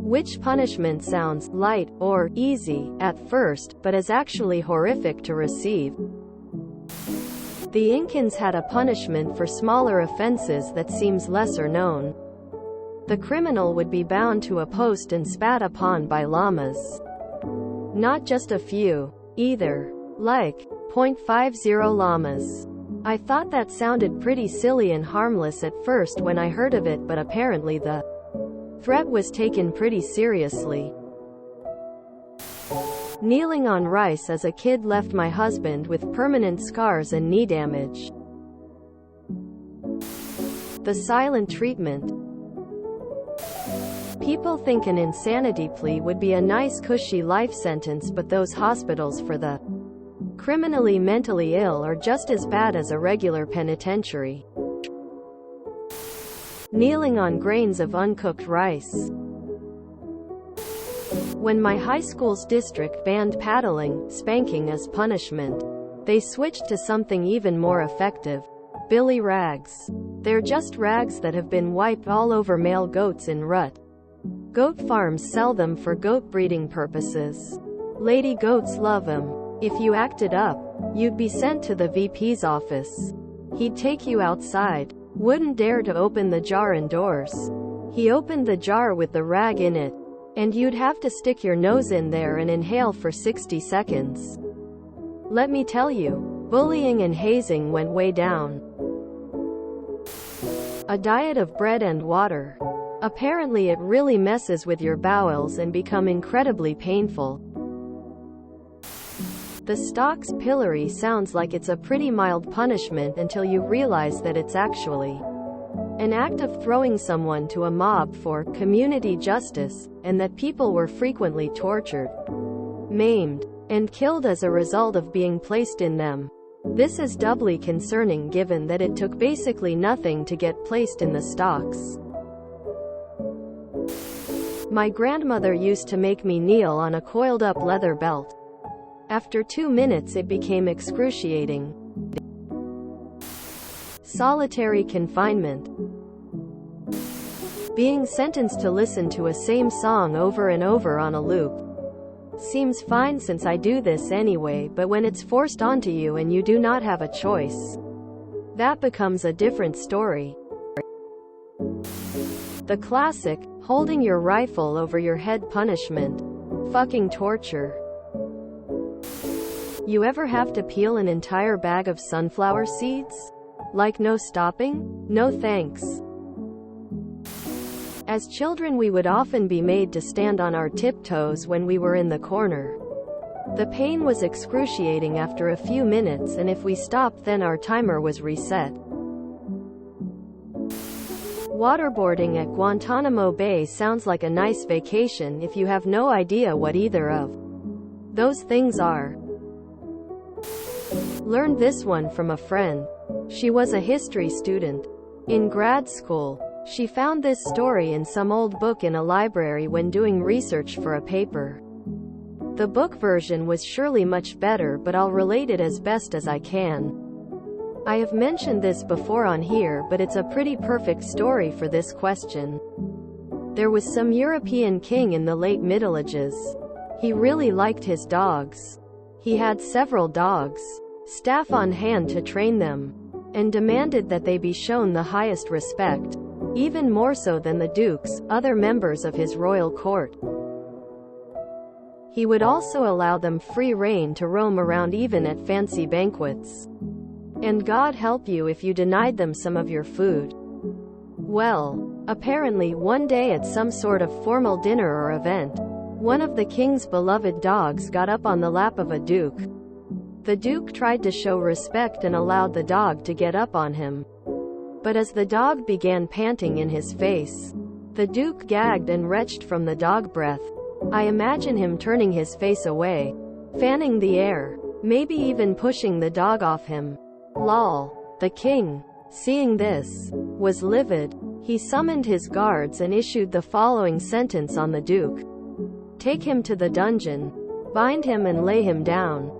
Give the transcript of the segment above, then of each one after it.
which punishment sounds light or easy at first, but is actually horrific to receive. The Incans had a punishment for smaller offenses that seems lesser known. The criminal would be bound to a post and spat upon by llamas. Not just a few, either. Like 0.50 llamas. I thought that sounded pretty silly and harmless at first when I heard of it, but apparently the threat was taken pretty seriously. Kneeling on rice as a kid left my husband with permanent scars and knee damage. The silent treatment. People think an insanity plea would be a nice cushy life sentence, but those hospitals for the criminally mentally ill are just as bad as a regular penitentiary. Kneeling on grains of uncooked rice. When my high school's district banned paddling, spanking as punishment, they switched to something even more effective. Billy rags. They're just rags that have been wiped all over male goats in rut. Goat farms sell them for goat breeding purposes. Lady goats love them. If you acted up, you'd be sent to the VP's office. He'd take you outside. Wouldn't dare to open the jar indoors. He opened the jar with the rag in it, and you'd have to stick your nose in there and inhale for 60 seconds. Let me tell you, bullying and hazing went way down. A diet of bread and water. Apparently it really messes with your bowels and become incredibly painful. The stocks pillory sounds like it's a pretty mild punishment until you realize that it's actually an act of throwing someone to a mob for community justice, and that people were frequently tortured, maimed, and killed as a result of being placed in them. This is doubly concerning given that it took basically nothing to get placed in the stocks. My grandmother used to make me kneel on a coiled-up leather belt. After 2 minutes it became excruciating. Solitary confinement. Being sentenced to listen to a same song over and over on a loop. Seems fine since I do this anyway, but when it's forced onto you and you do not have a choice, that becomes a different story. The classic, holding your rifle over your head punishment. Fucking torture. You ever have to peel an entire bag of sunflower seeds? Like no stopping? No thanks. As children we would often be made to stand on our tiptoes when we were in the corner. The pain was excruciating after a few minutes, and if we stopped then our timer was reset. Waterboarding at Guantanamo Bay sounds like a nice vacation if you have no idea what either of those things are. Learned this one from a friend. She was a history student. In grad school, she found this story in some old book in a library when doing research for a paper. The book version was surely much better, but I'll relate it as best as I can. I have mentioned this before on here, but it's a pretty perfect story for this question. There was some European king in the late Middle Ages. He really liked his dogs. He had several dogs, staff on hand to train them, and demanded that they be shown the highest respect, even more so than the dukes, other members of his royal court. He would also allow them free rein to roam around even at fancy banquets. And God help you if you denied them some of your food. Well, apparently one day at some sort of formal dinner or event, one of the king's beloved dogs got up on the lap of a duke. The duke tried to show respect and allowed the dog to get up on him. But as the dog began panting in his face, the duke gagged and retched from the dog breath. I imagine him turning his face away, fanning the air, maybe even pushing the dog off him. Lol. The king, seeing this, was livid. He summoned his guards and issued the following sentence on the duke. Take him to the dungeon, bind him and lay him down,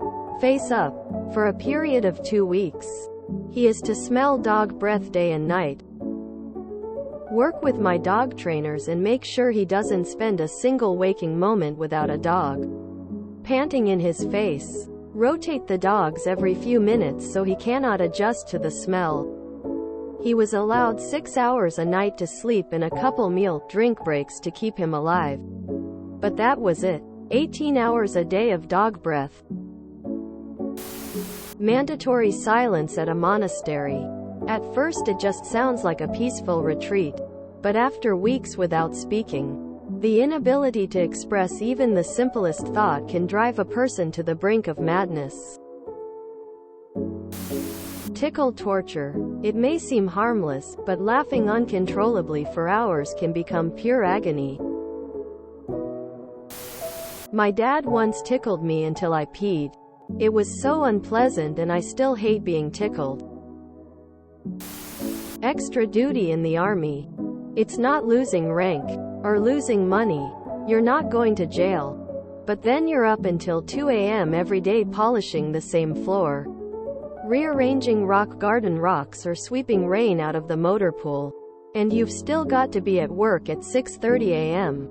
face up, for a period of 2 weeks. He is to smell dog breath day and night. Work with my dog trainers and make sure he doesn't spend a single waking moment without a dog panting in his face. Rotate the dogs every few minutes so he cannot adjust to the smell. He was allowed 6 hours a night to sleep and a couple meal-drink breaks to keep him alive. But that was it. 18 hours a day of dog breath. Mandatory silence at a monastery. At first it just sounds like a peaceful retreat. But after weeks without speaking, the inability to express even the simplest thought can drive a person to the brink of madness. Tickle torture. It may seem harmless, but laughing uncontrollably for hours can become pure agony. My dad once tickled me until I peed. It was so unpleasant and I still hate being tickled. Extra duty in the army. It's not losing rank or losing money. You're not going to jail. But then you're up until 2 a.m. every day polishing the same floor, rearranging rock garden rocks or sweeping rain out of the motor pool. And you've still got to be at work at 6:30 a.m.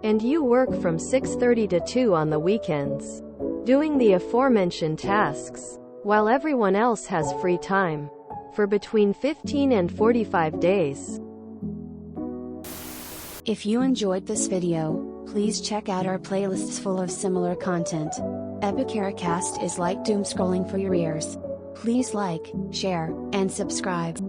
And you work from 6:30 to 2 on the weekends, doing the aforementioned tasks, while everyone else has free time, for between 15 and 45 days. If you enjoyed this video, please check out our playlists full of similar content. Epicaricast is like doom scrolling for your ears. Please like, share, and subscribe.